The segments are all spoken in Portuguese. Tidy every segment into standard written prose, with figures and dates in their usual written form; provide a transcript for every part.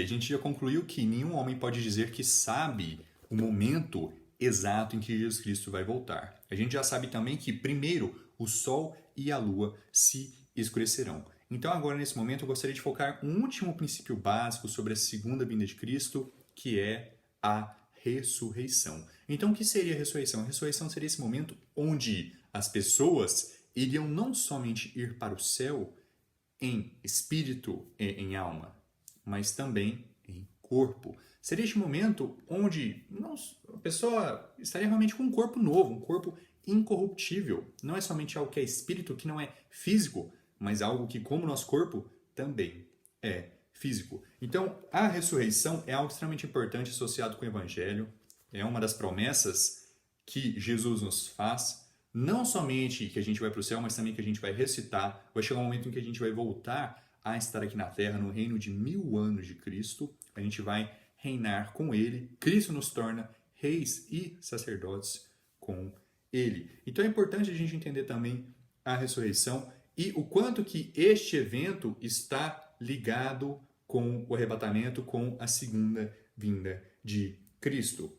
A gente já concluiu que nenhum homem pode dizer que sabe o momento exato em que Jesus Cristo vai voltar. A gente já sabe também que, primeiro, o sol e a lua se escurecerão. Então, agora, nesse momento, eu gostaria de focar um último princípio básico sobre a segunda vinda de Cristo, que é a ressurreição. Então, o que seria a ressurreição? A ressurreição seria esse momento onde as pessoas iriam não somente ir para o céu em espírito e em alma, mas também em corpo. Seria este momento onde a pessoa estaria realmente com um corpo novo, um corpo incorruptível. Não é somente algo que é espírito, que não é físico, mas algo que, como o nosso corpo, também é físico. Então, a ressurreição é algo extremamente importante associado com o Evangelho. É uma das promessas que Jesus nos faz. Não somente que a gente vai para o céu, mas também que a gente vai ressuscitar. Vai chegar um momento em que a gente vai voltar a estar aqui na Terra, no reino de 1000 anos de Cristo. A gente vai reinar com Ele. Cristo nos torna reis e sacerdotes com Ele. Então é importante a gente entender também a ressurreição e o quanto que este evento está ligado com o arrebatamento, com a segunda vinda de Cristo.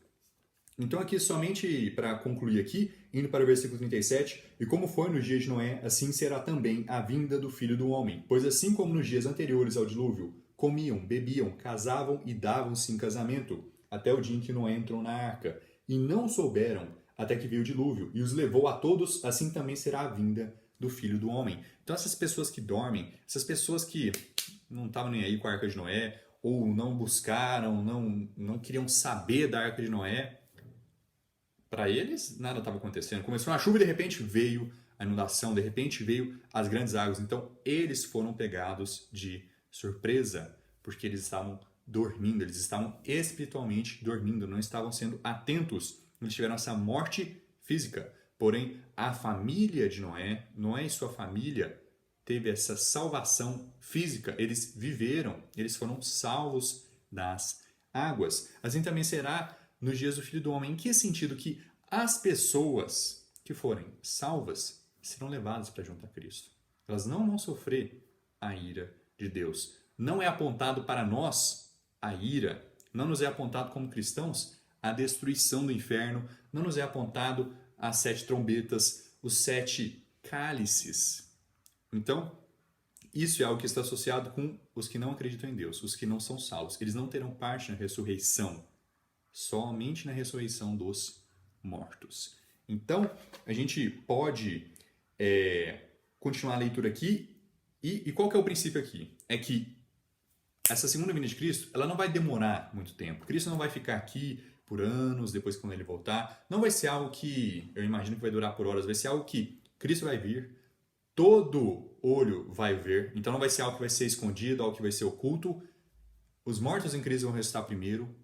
Então aqui somente para concluir aqui, indo para o versículo 37, e como foi nos dias de Noé, assim será também a vinda do Filho do Homem. Pois assim como nos dias anteriores ao dilúvio, comiam, bebiam, casavam e davam-se em casamento, até o dia em que Noé entrou na arca, e não souberam até que veio o dilúvio, e os levou a todos, assim também será a vinda do Filho do Homem. Então essas pessoas que dormem, essas pessoas que não estavam nem aí com a arca de Noé, ou não buscaram, não queriam saber da arca de Noé, para eles, nada estava acontecendo. Começou a chuva e de repente veio a inundação, de repente veio as grandes águas. Então, eles foram pegados de surpresa, porque eles estavam dormindo, eles estavam espiritualmente dormindo, não estavam sendo atentos. Eles tiveram essa morte física. Porém, a família de Noé, Noé e sua família, teve essa salvação física. Eles viveram, eles foram salvos das águas. Assim também será nos dias do Filho do Homem. Em que sentido? Que as pessoas que forem salvas serão levadas para junto a Cristo. Elas não vão sofrer a ira de Deus. Não é apontado para nós a ira, não nos é apontado como cristãos a destruição do inferno, não nos é apontado as 7 trombetas, os 7 cálices. Então, isso é algo que está associado com os que não acreditam em Deus, os que não são salvos. Eles não terão parte na ressurreição, somente na ressurreição dos mortos. Então, a gente pode continuar a leitura aqui. E qual que é o princípio aqui? É que essa segunda vinda de Cristo, ela não vai demorar muito tempo. Cristo não vai ficar aqui por anos, depois quando ele voltar. Não vai ser algo que, eu imagino que vai durar por horas, vai ser algo que Cristo vai vir, todo olho vai ver. Então não vai ser algo que vai ser escondido, algo que vai ser oculto. Os mortos em Cristo vão ressuscitar primeiro.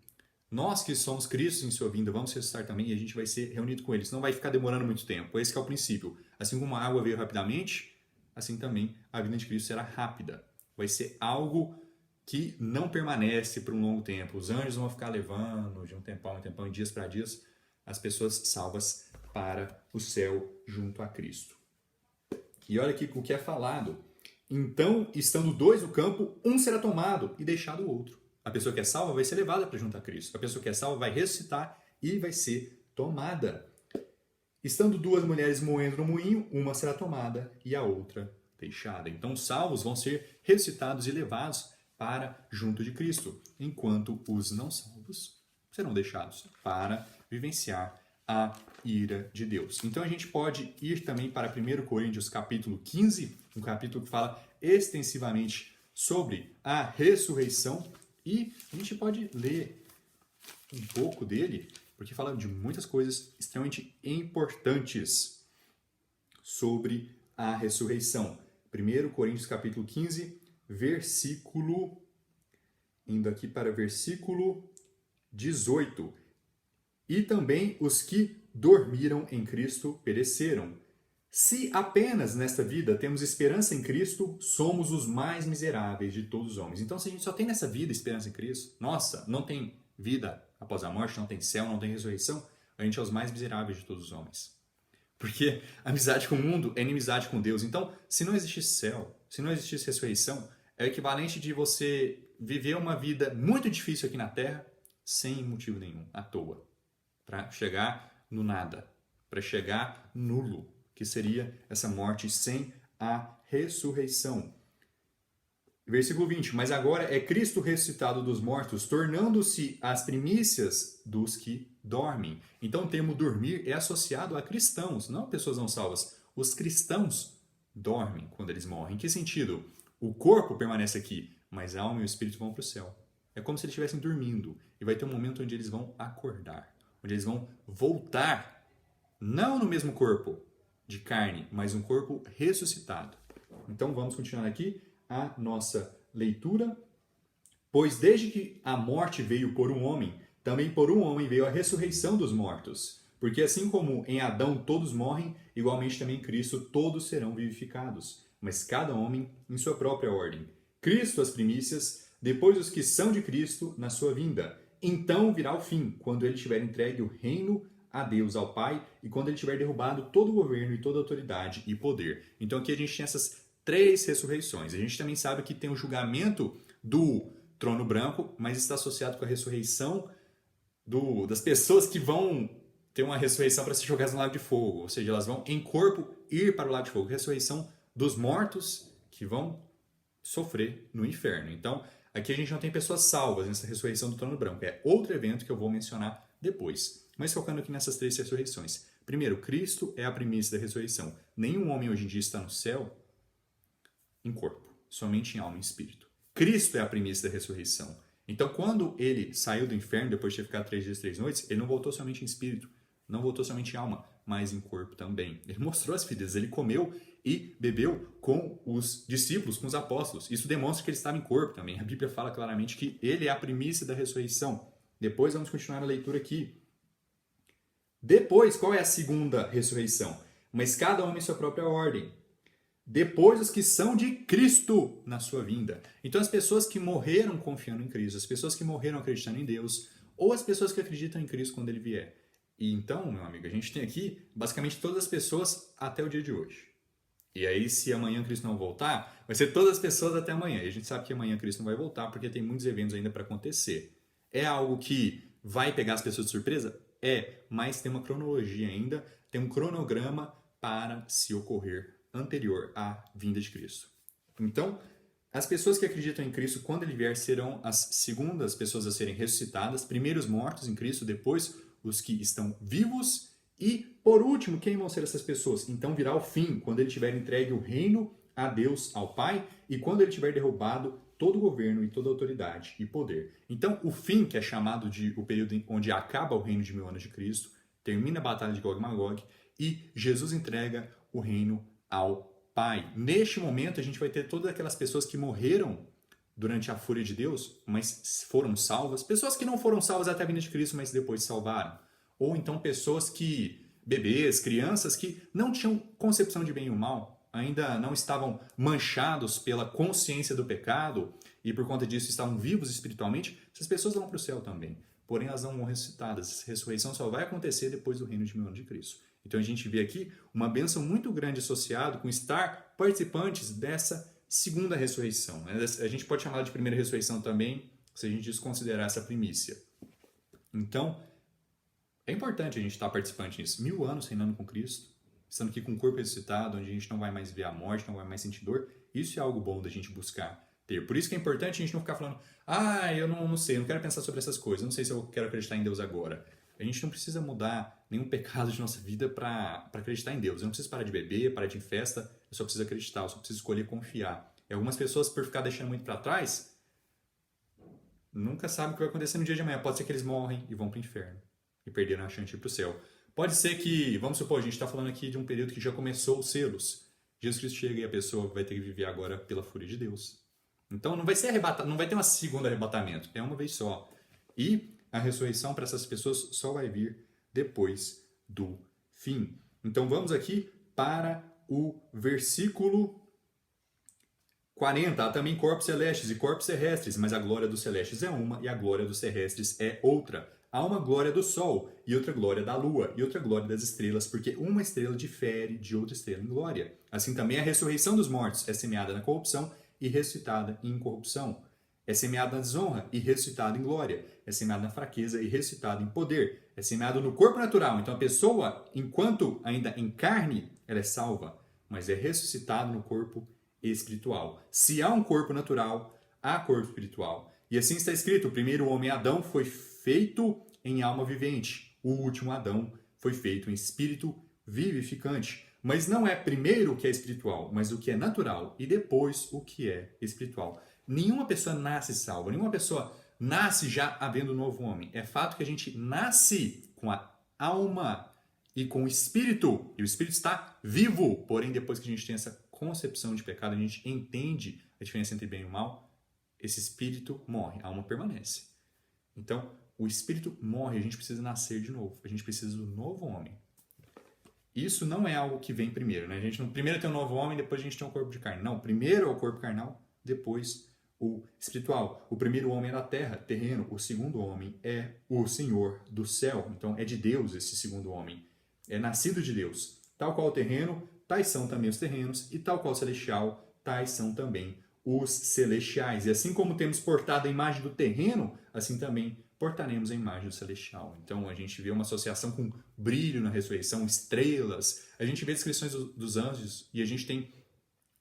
Nós que somos Cristo em sua vinda, vamos ressuscitar também e a gente vai ser reunido com eles. Não vai ficar demorando muito tempo. Esse que é o princípio. Assim como a água veio rapidamente, assim também a vinda de Cristo será rápida. Vai ser algo que não permanece por um longo tempo. Os anjos vão ficar levando de um tempão em tempão, dias para dias, as pessoas salvas para o céu junto a Cristo. E olha aqui o que é falado. Então, estando 2 no campo, um será tomado e deixado o outro. A pessoa que é salva vai ser levada para junto a Cristo. A pessoa que é salva vai ressuscitar e vai ser tomada. Estando 2 mulheres moendo no moinho, uma será tomada e a outra deixada. Então, os salvos vão ser ressuscitados e levados para junto de Cristo, enquanto os não salvos serão deixados para vivenciar a ira de Deus. Então, a gente pode ir também para 1 Coríntios capítulo 15, um capítulo que fala extensivamente sobre a ressurreição. E a gente pode ler um pouco dele, porque fala de muitas coisas extremamente importantes sobre a ressurreição. 1 Coríntios capítulo 15, indo aqui para versículo 18. E também os que dormiram em Cristo pereceram. Se apenas nesta vida temos esperança em Cristo, somos os mais miseráveis de todos os homens. Então, se a gente só tem nessa vida esperança em Cristo, nossa, não tem vida após a morte, não tem céu, não tem ressurreição, a gente é os mais miseráveis de todos os homens. Porque amizade com o mundo é inimizade com Deus. Então, se não existisse céu, se não existisse ressurreição, é o equivalente de você viver uma vida muito difícil aqui na Terra sem motivo nenhum, à toa, para chegar no nada, para chegar nulo, que seria essa morte sem a ressurreição. Versículo 20. Mas agora é Cristo ressuscitado dos mortos, tornando-se as primícias dos que dormem. Então o termo dormir é associado a cristãos, não a pessoas não salvas. Os cristãos dormem quando eles morrem. Em que sentido? O corpo permanece aqui, mas a alma e o espírito vão para o céu. É como se eles estivessem dormindo. E vai ter um momento onde eles vão acordar, onde eles vão voltar, não no mesmo corpo de carne, mas um corpo ressuscitado. Então vamos continuar aqui a nossa leitura. Pois desde que a morte veio por um homem, também por um homem veio a ressurreição dos mortos. Porque assim como em Adão todos morrem, igualmente também em Cristo todos serão vivificados, mas cada homem em sua própria ordem. Cristo as primícias, depois os que são de Cristo na sua vinda. Então virá o fim, quando ele tiver entregue o reino a Deus, ao Pai, e quando ele tiver derrubado todo o governo e toda a autoridade e poder. Então aqui a gente tem essas 3 ressurreições. A gente também sabe que tem o julgamento do trono branco, mas está associado com a ressurreição das pessoas que vão ter uma ressurreição para ser jogadas no lago de fogo. Ou seja, elas vão em corpo ir para o lago de fogo. Ressurreição dos mortos que vão sofrer no inferno. Então, aqui a gente não tem pessoas salvas nessa ressurreição do trono branco. É outro evento que eu vou mencionar depois. Mas focando aqui nessas 3 ressurreições. Primeiro, Cristo é a primícia da ressurreição. Nenhum homem hoje em dia está no céu em corpo, somente em alma e espírito. Cristo é a primícia da ressurreição. Então, quando ele saiu do inferno, depois de ter ficado 3 dias e 3 noites, ele não voltou somente em espírito, não voltou somente em alma, mas em corpo também. Ele mostrou as feridas, ele comeu e bebeu com os discípulos, com os apóstolos. Isso demonstra que ele estava em corpo também. A Bíblia fala claramente que ele é a primícia da ressurreição. Depois vamos continuar a leitura aqui. Depois, qual é a segunda ressurreição? Mas cada homem em sua própria ordem. Depois os que são de Cristo na sua vinda. Então as pessoas que morreram confiando em Cristo, as pessoas que morreram acreditando em Deus, ou as pessoas que acreditam em Cristo quando Ele vier. E então, meu amigo, a gente tem aqui basicamente todas as pessoas até o dia de hoje. E aí, se amanhã Cristo não voltar, vai ser todas as pessoas até amanhã. E a gente sabe que amanhã Cristo não vai voltar porque tem muitos eventos ainda para acontecer. É algo que vai pegar as pessoas de surpresa? É, mas tem uma cronologia ainda, tem um cronograma para se ocorrer anterior à vinda de Cristo. Então, as pessoas que acreditam em Cristo, quando Ele vier, serão as segundas pessoas a serem ressuscitadas, primeiro os mortos em Cristo, depois os que estão vivos e, por último, quem vão ser essas pessoas? Então virá o fim, quando Ele tiver entregue o reino a Deus, ao Pai, e quando Ele tiver derrubado todo o governo e toda a autoridade e poder. Então, o fim, que é chamado de o período onde acaba o reino de 1000 anos de Cristo, termina a batalha de Gog e Magog, e Jesus entrega o reino ao Pai. Neste momento, a gente vai ter todas aquelas pessoas que morreram durante a fúria de Deus, mas foram salvas. Pessoas que não foram salvas até a vinda de Cristo, mas depois salvaram. Ou então pessoas bebês, crianças que não tinham concepção de bem e o mal, ainda não estavam manchados pela consciência do pecado e por conta disso estavam vivos espiritualmente. Essas pessoas vão para o céu também. Porém, elas não vão ressuscitadas. A ressurreição só vai acontecer depois do reino de 1000 anos de Cristo. Então a gente vê aqui uma bênção muito grande associada com estar participantes dessa segunda ressurreição. A gente pode chamar de primeira ressurreição também, se a gente desconsiderar essa primícia. Então, é importante a gente estar participante nisso. 1000 anos reinando com Cristo, estando aqui com o corpo ressuscitado, onde a gente não vai mais ver a morte, não vai mais sentir dor. Isso é algo bom da gente buscar ter. Por isso que é importante a gente não ficar falando eu não sei, eu não quero pensar sobre essas coisas, eu não sei se eu quero acreditar em Deus agora. A gente não precisa mudar nenhum pecado de nossa vida para acreditar em Deus. Eu não preciso parar de beber, parar de ir em festa, eu só preciso acreditar, eu só preciso escolher confiar. E algumas pessoas, por ficar deixando muito para trás, nunca sabem o que vai acontecer no dia de amanhã. Pode ser que eles morrem e vão para o inferno e perderam a chance de ir para o céu. Pode ser que, vamos supor, a gente está falando aqui de um período que já começou os selos. Jesus Cristo chega e a pessoa vai ter que viver agora pela fúria de Deus. Então não vai ser arrebatado, não vai ter um segundo arrebatamento, é uma vez só. E a ressurreição para essas pessoas só vai vir depois do fim. Então vamos aqui para o versículo 40. Há também corpos celestes e corpos terrestres, mas a glória dos celestes é uma e a glória dos terrestres é outra. Há uma glória do sol e outra glória da lua e outra glória das estrelas, porque uma estrela difere de outra estrela em glória. Assim também a ressurreição dos mortos é semeada na corrupção e ressuscitada em incorrupção. É semeado na desonra e ressuscitado em glória. É semeado na fraqueza e ressuscitado em poder. É semeado no corpo natural. Então a pessoa, enquanto ainda em carne, ela é salva, mas é ressuscitado no corpo espiritual. Se há um corpo natural, há corpo espiritual. E assim está escrito: o primeiro homem, Adão, foi feito em alma vivente. O último Adão foi feito em espírito vivificante. Mas não é primeiro o que é espiritual, mas o que é natural, e depois o que é espiritual. Nenhuma pessoa nasce salva, nenhuma pessoa nasce já havendo um novo homem. É fato que a gente nasce com a alma e com o espírito, e o espírito está vivo. Porém, depois que a gente tem essa concepção de pecado, a gente entende a diferença entre bem e mal, esse espírito morre, a alma permanece. Então, o espírito morre, a gente precisa nascer de novo, a gente precisa do novo homem. Isso não é algo que vem primeiro, né? A gente não, primeiro tem um novo homem, depois a gente tem um corpo de carne. Não, primeiro é o corpo carnal, depois o espiritual. O primeiro homem é da terra, terreno. O segundo homem é o Senhor do céu. Então é de Deus esse segundo homem. É nascido de Deus. Tal qual o terreno, tais são também os terrenos. E tal qual o celestial, tais são também os celestiais. E assim como temos portado a imagem do terreno, assim também portaremos a imagem do celestial. Então a gente vê uma associação com brilho na ressurreição, estrelas. A gente vê descrições dos anjos e a gente tem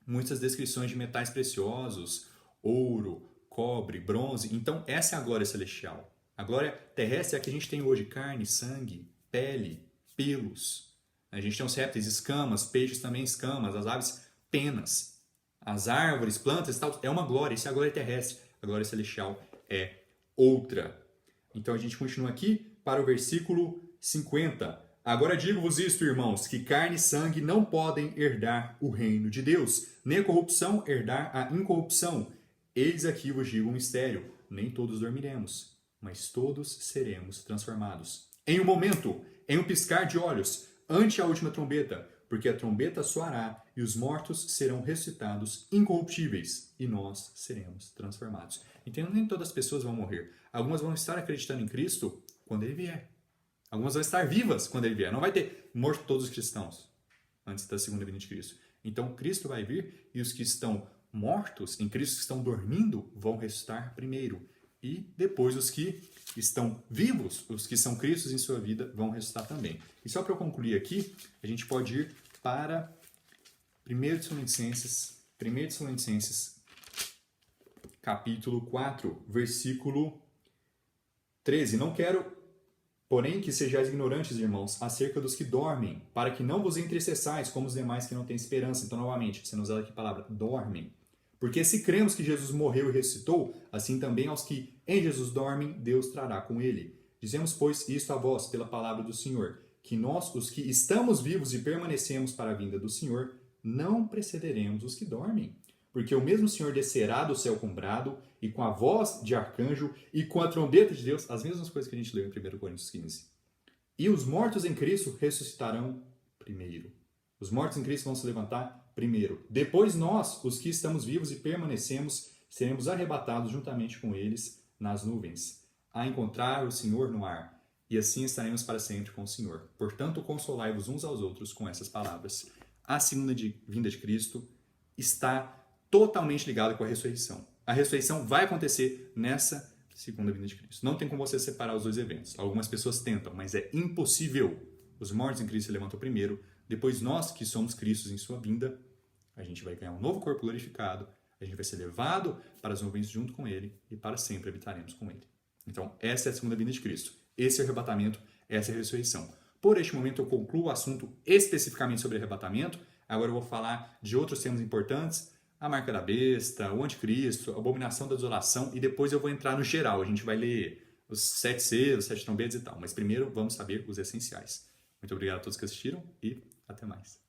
muitas descrições de metais preciosos, ouro, cobre, bronze. Então essa é a glória celestial. A glória terrestre é a que a gente tem hoje: carne, sangue, pele, pelos. A gente tem os répteis, escamas, peixes também escamas, as aves, penas. As árvores, plantas e tal, é uma glória. Isso é a glória terrestre. A glória celestial é outra. Então a gente continua aqui para o versículo 50. Agora digo-vos isto, irmãos, que carne e sangue não podem herdar o reino de Deus, nem a corrupção herdar a incorrupção. Eis aqui vos digo um mistério: nem todos dormiremos, mas todos seremos transformados. Em um momento, em um piscar de olhos, ante a última trombeta, porque a trombeta soará e os mortos serão ressuscitados incorruptíveis e nós seremos transformados. Então nem todas as pessoas vão morrer. Algumas vão estar acreditando em Cristo quando Ele vier. Algumas vão estar vivas quando Ele vier. Não vai ter morto todos os cristãos antes da segunda vinda de Cristo. Então Cristo vai vir e os que estão mortos em Cristo, que estão dormindo, vão ressuscitar primeiro. E depois os que estão vivos, os que são Cristos em sua vida, vão ressuscitar também. E só para eu concluir aqui, a gente pode ir para 1 Tessalonicenses, capítulo 4, versículo 13. Não quero, porém, que sejais ignorantes, irmãos, acerca dos que dormem, para que não vos entristeçais como os demais que não têm esperança. Então, novamente, sendo usada aqui a palavra dormem. Porque se cremos que Jesus morreu e ressuscitou, assim também aos que em Jesus dormem, Deus trará com ele. Dizemos, pois, isto a vós, pela palavra do Senhor, que nós, os que estamos vivos e permanecemos para a vinda do Senhor, não precederemos os que dormem. Porque o mesmo Senhor descerá do céu com brado, e com a voz de arcanjo, e com a trombeta de Deus, as mesmas coisas que a gente leu em 1 Coríntios 15. E os mortos em Cristo ressuscitarão primeiro. Os mortos em Cristo vão se levantar primeiro. Depois nós, os que estamos vivos e permanecemos, seremos arrebatados juntamente com eles nas nuvens, a encontrar o Senhor no ar. E assim estaremos para sempre com o Senhor. Portanto, consolai-vos uns aos outros com essas palavras. A segunda vinda de Cristo está totalmente ligada com a ressurreição. A ressurreição vai acontecer nessa segunda vinda de Cristo. Não tem como você separar os dois eventos. Algumas pessoas tentam, mas é impossível. Os mortos em Cristo se levantam primeiro. Depois nós, que somos Cristos em sua vinda, a gente vai ganhar um novo corpo glorificado, a gente vai ser levado para as nuvens junto com Ele e para sempre habitaremos com Ele. Então, essa é a segunda vinda de Cristo. Esse é o arrebatamento, essa é a ressurreição. Por este momento, eu concluo o assunto especificamente sobre arrebatamento. Agora eu vou falar de outros temas importantes: a marca da besta, o anticristo, a abominação da desolação, e depois eu vou entrar no geral. A gente vai ler os 7 selos, 7 trombetas e tal. Mas primeiro, vamos saber os essenciais. Muito obrigado a todos que assistiram e até mais.